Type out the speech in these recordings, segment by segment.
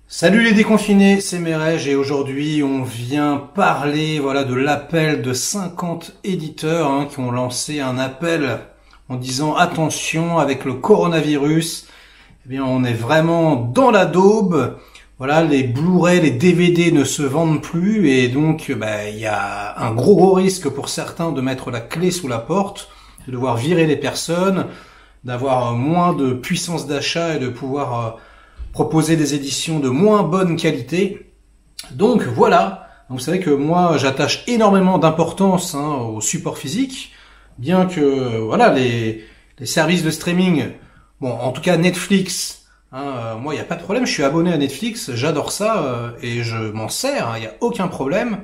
Salut les déconfinés, c'est Merej et aujourd'hui on vient parler de l'appel de 50 éditeurs qui ont lancé un appel en disant attention avec le coronavirus, eh bien on est vraiment dans la daube. Voilà, les Blu-ray, les DVD ne se vendent plus et donc il y a un gros risque pour certains de mettre la clé sous la porte, de devoir virer les personnes, d'avoir moins de puissance d'achat et de pouvoir proposer des éditions de moins bonne qualité. Donc voilà, vous savez que moi j'attache énormément d'importance au support physique, bien que les services de streaming, bon en tout cas Netflix, moi il n'y a pas de problème, je suis abonné à Netflix, j'adore ça et je m'en sers, il n'y a aucun problème.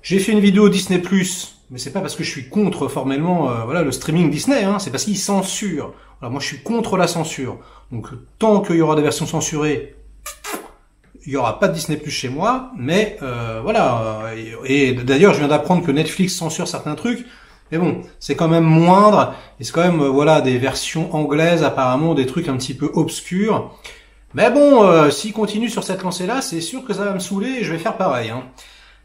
J'ai fait une vidéo Disney+, mais c'est pas parce que je suis contre formellement le streaming Disney, c'est parce qu'ils censurent. Moi je suis contre la censure. Donc tant qu'il y aura des versions censurées, il y aura pas de Disney+ chez moi, mais et d'ailleurs je viens d'apprendre que Netflix censure certains trucs, mais bon, c'est quand même moindre, et c'est quand même des versions anglaises apparemment, des trucs un petit peu obscurs. Mais bon, s'il continue sur cette lancée-là, c'est sûr que ça va me saouler et je vais faire pareil.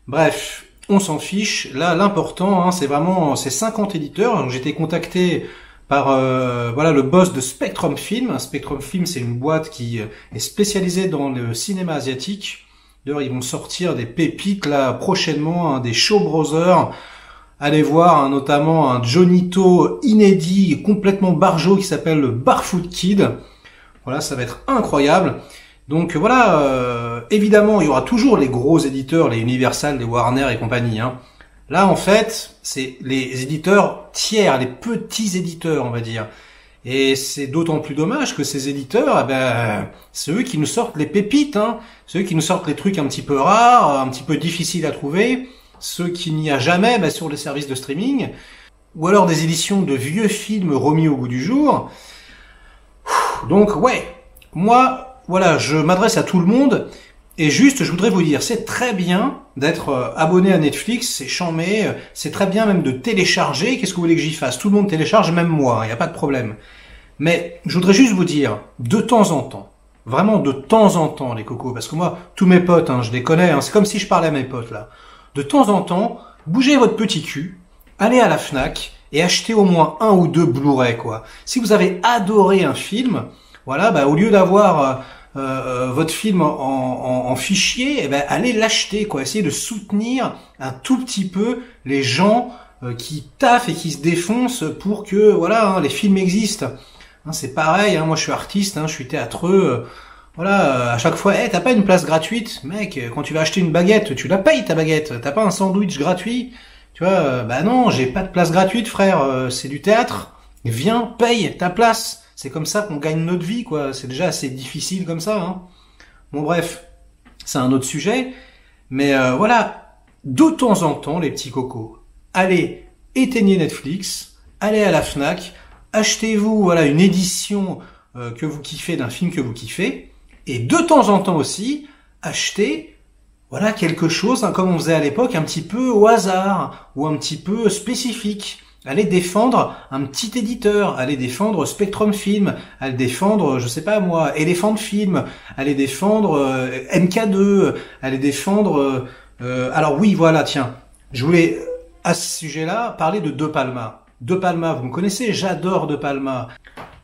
Bref, on s'en fiche. Là, l'important, c'est vraiment ces 50 éditeurs. Donc, j'ai été contacté par le boss de Spectrum Film. Spectrum Film, c'est une boîte qui est spécialisée dans le cinéma asiatique. D'ailleurs, ils vont sortir des pépites là prochainement, des Shaw Brothers. Allez voir notamment un Johnito inédit, complètement barjo, qui s'appelle le Barfoot Kid. Voilà, ça va être incroyable. Donc évidemment, il y aura toujours les gros éditeurs, les Universal, les Warner et compagnie. Là, en fait, c'est les éditeurs tiers, les petits éditeurs, on va dire. Et c'est d'autant plus dommage que ces éditeurs, c'est eux qui nous sortent les pépites, c'est eux qui nous sortent les trucs un petit peu rares, un petit peu difficiles à trouver, ceux qu'il n'y a jamais sur les services de streaming, ou alors des éditions de vieux films remis au goût du jour. Donc moi, je m'adresse à tout le monde. Et juste, je voudrais vous dire, c'est très bien d'être abonné à Netflix, c'est chambé, c'est très bien même de télécharger. Qu'est-ce que vous voulez que j'y fasse? Tout le monde télécharge, même moi, il n'y a pas de problème. Mais je voudrais juste vous dire, de temps en temps, vraiment de temps en temps, les cocos, parce que moi, tous mes potes, je les connais, c'est comme si je parlais à mes potes là. De temps en temps, bougez votre petit cul, allez à la Fnac et achetez au moins 1 ou 2 Blu-ray, quoi. Si vous avez adoré un film, au lieu d'avoir votre film en fichier, allez l'acheter, quoi. Essayez de soutenir un tout petit peu les gens qui taffent et qui se défoncent pour que les films existent. C'est pareil, moi je suis artiste, je suis théâtreux. À chaque fois, t'as pas une place gratuite, mec. Quand tu vas acheter une baguette, tu la payes ta baguette. T'as pas un sandwich gratuit, tu vois. Non, j'ai pas de place gratuite, frère. C'est du théâtre. Viens, paye ta place. C'est comme ça qu'on gagne notre vie, quoi. C'est déjà assez difficile comme ça. Bon, bref, c'est un autre sujet. Mais de temps en temps, les petits cocos, allez, éteignez Netflix, allez à la Fnac, achetez-vous une édition que vous kiffez d'un film que vous kiffez, et de temps en temps aussi, achetez quelque chose, comme on faisait à l'époque, un petit peu au hasard, ou un petit peu spécifique. Allez défendre un petit éditeur, allez défendre Spectrum Film, allez défendre, je sais pas moi, Elephant Film, allez défendre MK2, allez défendre... alors oui, tiens, je voulais à ce sujet-là parler de De Palma. De Palma, vous me connaissez, j'adore De Palma.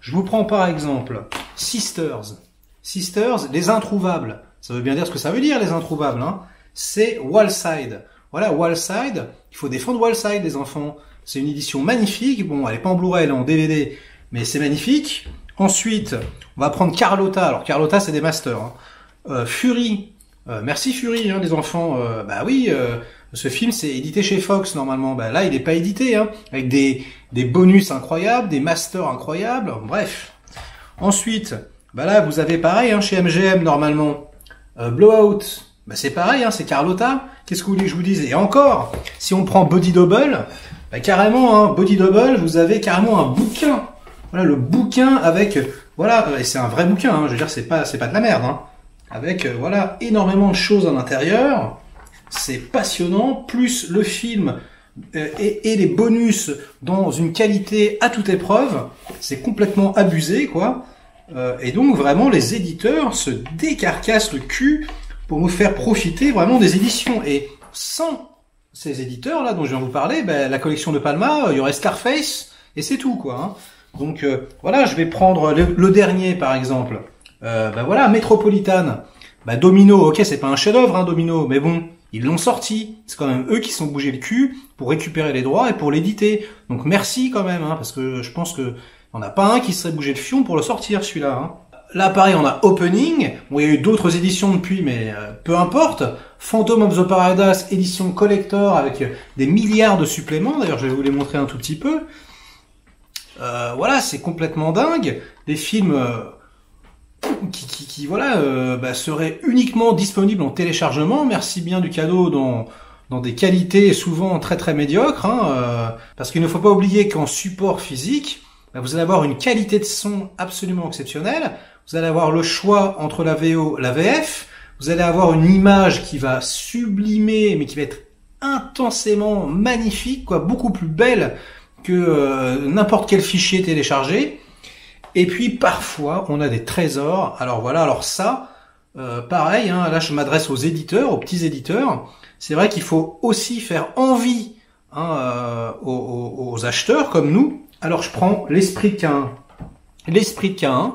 Je vous prends par exemple Sisters. Sisters, les introuvables. Ça veut bien dire ce que ça veut dire, les introuvables. C'est Wallside. Wallside, il faut défendre Wallside, les enfants. C'est une édition magnifique. Bon, elle est pas en Blu-ray, elle est en DVD, mais c'est magnifique. Ensuite, on va prendre Carlotta. Alors, Carlotta, c'est des masters. Fury. Merci Fury, les enfants. Ce film, c'est édité chez Fox, normalement. Là, il est pas édité, avec des bonus incroyables, des masters incroyables. Bref. Ensuite, là, vous avez pareil, chez MGM, normalement. Blowout. C'est pareil, c'est Carlotta. Qu'est-ce que vous voulez que je vous dise? Et encore, si on prend Body Double, carrément, Body Double, vous avez carrément un bouquin. Le bouquin avec, et c'est un vrai bouquin, je veux dire, c'est pas de la merde, avec, énormément de choses à l'intérieur. C'est passionnant, plus le film et les bonus dans une qualité à toute épreuve. C'est complètement abusé, quoi. Et donc vraiment les éditeurs se décarcassent le cul pour nous faire profiter vraiment des éditions. Et sans ces éditeurs là dont je viens de vous parler, ben, la collection de Palma, il y aurait Scarface et c'est tout quoi. Hein. Donc voilà, je vais prendre le dernier par exemple. Ben voilà, Metropolitan. Ben, Domino, ok, c'est pas un chef-d'œuvre, hein, Domino, mais bon, ils l'ont sorti. C'est quand même eux qui sont bougés le cul pour récupérer les droits et pour l'éditer. Donc merci quand même, hein, parce que je pense que on n'a pas un qui serait bougé le fion pour le sortir celui-là. Hein. Là, pareil, on a Opening. Bon, il y a eu d'autres éditions depuis, mais peu importe. Phantom of the Paradise, édition collector avec des milliards de suppléments. D'ailleurs, je vais vous les montrer un tout petit peu. Voilà, c'est complètement dingue. Des films qui voilà, bah, seraient uniquement disponibles en téléchargement. Merci bien du cadeau dans des qualités souvent très très médiocres. Hein, parce qu'il ne faut pas oublier qu'en support physique, bah, vous allez avoir une qualité de son absolument exceptionnelle. Vous allez avoir le choix entre la VO, la VF. Vous allez avoir une image qui va sublimer, mais qui va être intensément magnifique, quoi, beaucoup plus belle que n'importe quel fichier téléchargé. Et puis parfois, on a des trésors. Alors voilà, alors ça, pareil, hein, là je m'adresse aux éditeurs, aux petits éditeurs. C'est vrai qu'il faut aussi faire envie hein, aux acheteurs comme nous. Alors je prends l'Esprit de Caïn. L'Esprit de Caïn,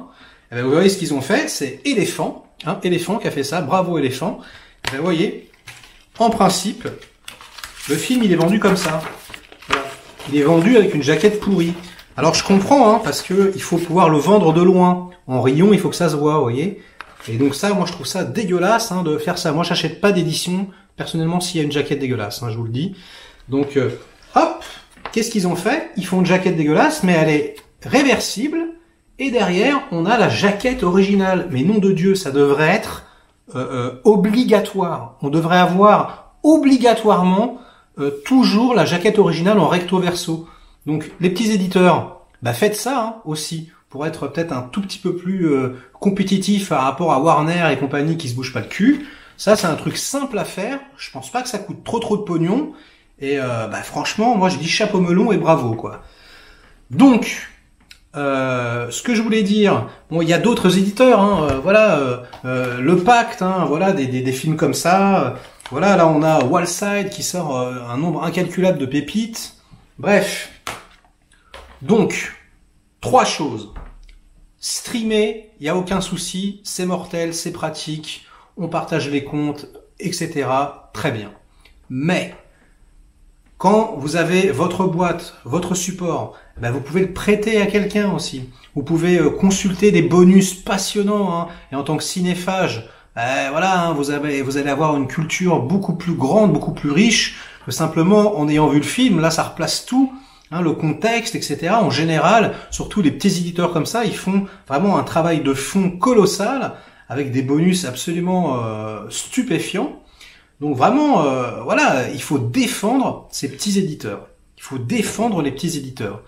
eh bien, vous voyez ce qu'ils ont fait, c'est Éléphant. Hein, Éléphant qui a fait ça, bravo Éléphant. Eh bien, vous voyez, en principe, le film il est vendu comme ça. Voilà. Il est vendu avec une jaquette pourrie. Alors je comprends, hein, parce que il faut pouvoir le vendre de loin. En rayon, il faut que ça se voit, vous voyez. Et donc ça, moi je trouve ça dégueulasse hein, de faire ça. Moi j'achète pas d'édition, personnellement, s'il y a une jaquette dégueulasse, hein, je vous le dis. Donc, hop, qu'est-ce qu'ils ont fait? Ils font une jaquette dégueulasse, mais elle est réversible. Et derrière, on a la jaquette originale. Mais nom de Dieu, ça devrait être obligatoire. On devrait avoir obligatoirement toujours la jaquette originale en recto verso. Donc les petits éditeurs, bah faites ça hein, aussi pour être peut-être un tout petit peu plus compétitif par rapport à Warner et compagnie qui se bougent pas le cul. Ça c'est un truc simple à faire. Je pense pas que ça coûte trop de pognon. Et bah franchement, moi je dis chapeau melon et bravo quoi. Donc ce que je voulais dire, bon, il y a d'autres éditeurs, hein, voilà, le Pacte, hein, voilà, des films comme ça. Voilà, là on a Wallside qui sort un nombre incalculable de pépites. Bref, donc 3 choses. Streamer, il y a aucun souci, c'est mortel, c'est pratique, on partage les comptes, etc. Très bien. Mais quand vous avez votre boîte, votre support, ben vous pouvez le prêter à quelqu'un aussi. Vous pouvez consulter des bonus passionnants. Hein, et en tant que cinéphage, voilà, hein, vous allez avoir une culture beaucoup plus grande, beaucoup plus riche que simplement en ayant vu le film. Là, ça replace tout, hein, le contexte, etc. En général, surtout les petits éditeurs comme ça, ils font vraiment un travail de fond colossal avec des bonus absolument stupéfiants. Donc vraiment, voilà, il faut défendre ces petits éditeurs. Il faut défendre les petits éditeurs.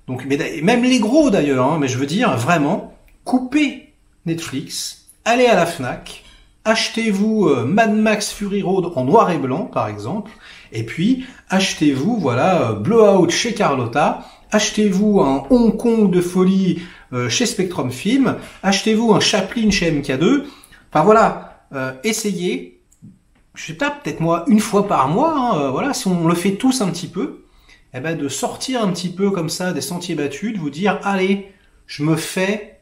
Donc, mais même les gros d'ailleurs, hein, mais je veux dire vraiment, coupez Netflix, allez à la Fnac, achetez-vous Mad Max Fury Road en noir et blanc par exemple, et puis achetez-vous voilà Blowout chez Carlotta, achetez-vous un Hong Kong de folie chez Spectrum Film, achetez-vous un Chaplin chez MK2. Enfin voilà, essayez. Je sais pas, peut-être moi une fois par mois, hein, voilà, si on le fait tous un petit peu. Eh ben de sortir un petit peu comme ça des sentiers battus, de vous dire allez, je me fais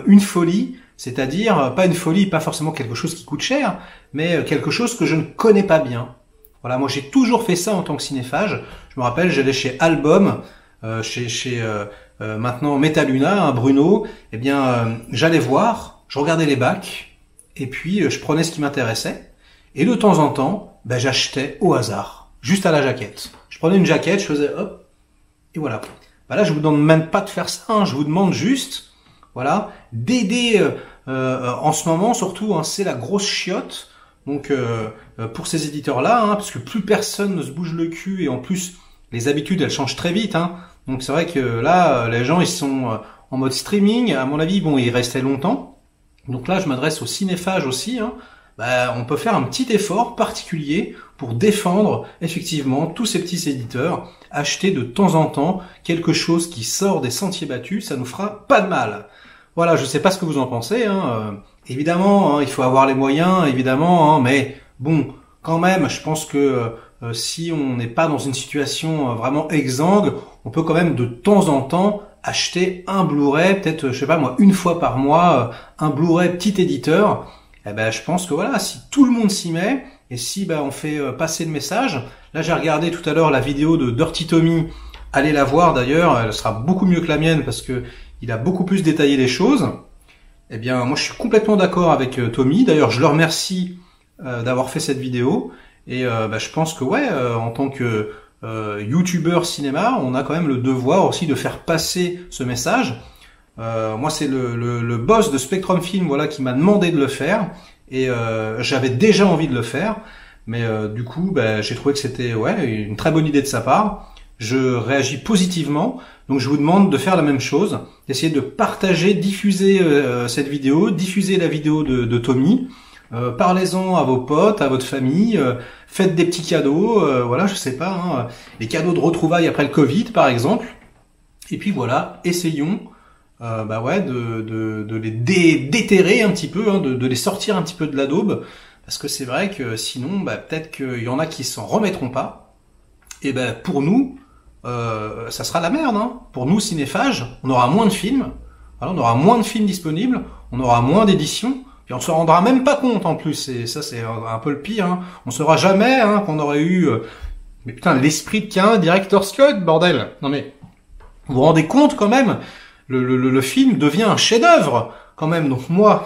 une folie, c'est-à-dire pas une folie, pas forcément quelque chose qui coûte cher, mais quelque chose que je ne connais pas bien. Voilà, moi j'ai toujours fait ça en tant que cinéphage. Je me rappelle, j'allais chez Album, chez maintenant Metaluna, hein, Bruno. Eh bien, j'allais voir, je regardais les bacs, et puis je prenais ce qui m'intéressait, et de temps en temps, ben j'achetais au hasard, juste à la jaquette. Je prenais une jaquette, je faisais hop, et voilà. Bah là, je vous demande même pas de faire ça, hein, je vous demande juste, voilà, d'aider en ce moment, surtout, hein, c'est la grosse chiotte. Donc pour ces éditeurs-là, hein, parce que plus personne ne se bouge le cul, et en plus, les habitudes, elles changent très vite. Hein. Donc c'est vrai que là, les gens, ils sont en mode streaming. À mon avis, bon, ils restaient longtemps. Donc là, je m'adresse au cinéphage aussi, hein. Bah, on peut faire un petit effort particulier pour défendre effectivement tous ces petits éditeurs, acheter de temps en temps quelque chose qui sort des sentiers battus, ça nous fera pas de mal. Voilà, je sais pas ce que vous en pensez. Évidemment, il faut avoir les moyens, évidemment, mais bon, quand même, je pense que si on n'est pas dans une situation vraiment exsangue, on peut quand même de temps en temps acheter un Blu-ray, peut-être, je sais pas moi, une fois par mois, un Blu-ray petit éditeur. Eh ben, je pense que voilà, si tout le monde s'y met, et si on fait passer le message. Là, j'ai regardé tout à l'heure la vidéo de Dirty Tommy. Allez la voir d'ailleurs, elle sera beaucoup mieux que la mienne parce que il a beaucoup plus détaillé les choses. Eh bien, moi, je suis complètement d'accord avec Tommy. D'ailleurs, je le remercie d'avoir fait cette vidéo. Et je pense que en tant que youtubeur cinéma, on a quand même le devoir aussi de faire passer ce message. Moi, c'est le boss de Spectrum Film, voilà, qui m'a demandé de le faire. Et j'avais déjà envie de le faire, mais du coup, j'ai trouvé que c'était une très bonne idée de sa part. Je réagis positivement, donc je vous demande de faire la même chose, d'essayer de partager, diffuser cette vidéo, diffuser la vidéo de Tommy. Parlez-en à vos potes, à votre famille, faites des petits cadeaux, voilà, je sais pas, les cadeaux de retrouvailles après le Covid, par exemple. Et puis voilà, essayons. De les déterrer un petit peu, de les sortir un petit peu de la daube, parce que c'est vrai que sinon, peut-être qu'il y en a qui s'en remettront pas. Et pour nous, ça sera la merde. Pour nous, cinéphages, on aura moins de films, voilà, on aura moins de films disponibles, on aura moins d'éditions, et on se rendra même pas compte en plus. Et ça, c'est un peu le pire. On saura jamais qu'on aurait eu, mais putain, l'esprit de Cain, Director's Cut, bordel. Non mais, vous vous rendez compte quand même? Le film devient un chef-d'œuvre quand même. Donc moi,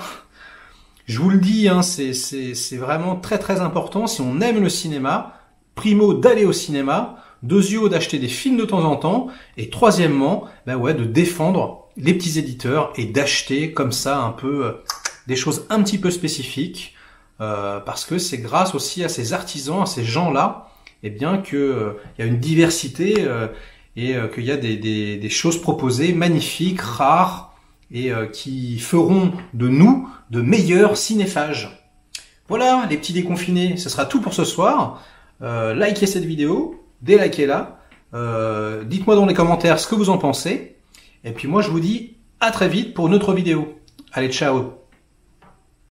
je vous le dis, c'est vraiment très très important. Si on aime le cinéma, primo d'aller au cinéma, deuxio d'acheter des films de temps en temps, et troisièmement, de défendre les petits éditeurs et d'acheter comme ça un peu des choses un petit peu spécifiques, parce que c'est grâce aussi à ces artisans, à ces gens-là, que il y a une diversité. Et qu'il y a des choses proposées magnifiques, rares, et qui feront de nous de meilleurs cinéphages. Voilà, les petits déconfinés, ce sera tout pour ce soir. Likez cette vidéo, délikez-la. Dites-moi dans les commentaires ce que vous en pensez. Et puis moi, je vous dis à très vite pour une autre vidéo. Allez, ciao!